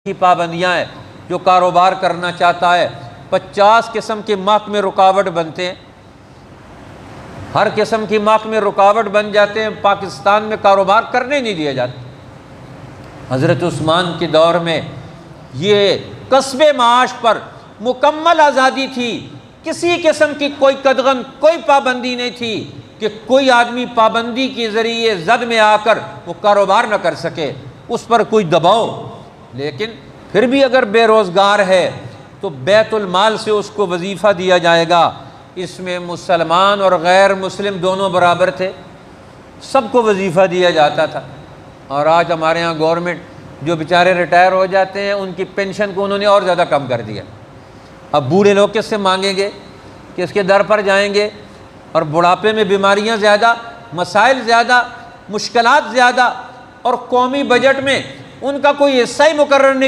کی پابندیاں ہیں، جو کاروبار کرنا چاہتا ہے 50 قسم کے محکمے رکاوٹ بنتے ہیں، ہر قسم کی محکمے رکاوٹ بن جاتے ہیں، پاکستان میں کاروبار کرنے نہیں دیا جاتا۔ حضرت عثمان کے دور میں یہ کسب معاش پر مکمل آزادی تھی، کسی قسم کی کوئی قدغن، کوئی پابندی نہیں تھی کہ کوئی آدمی پابندی کے ذریعے زد میں آ کر وہ کاروبار نہ کر سکے، اس پر کوئی دباؤ۔ لیکن پھر بھی اگر بے روزگار ہے تو بیت المال سے اس کو وظیفہ دیا جائے گا۔ اس میں مسلمان اور غیر مسلم دونوں برابر تھے، سب کو وظیفہ دیا جاتا تھا۔ اور آج ہمارے ہاں گورنمنٹ جو بیچارے ریٹائر ہو جاتے ہیں ان کی پینشن کو انہوں نے اور زیادہ کم کر دیا۔ اب بوڑھے لوگ کس سے مانگیں گے، کس کے در پر جائیں گے؟ اور بڑھاپے میں بیماریاں زیادہ، مسائل زیادہ، مشکلات زیادہ، اور قومی بجٹ میں ان کا کوئی حصہ ہی مقرر نہیں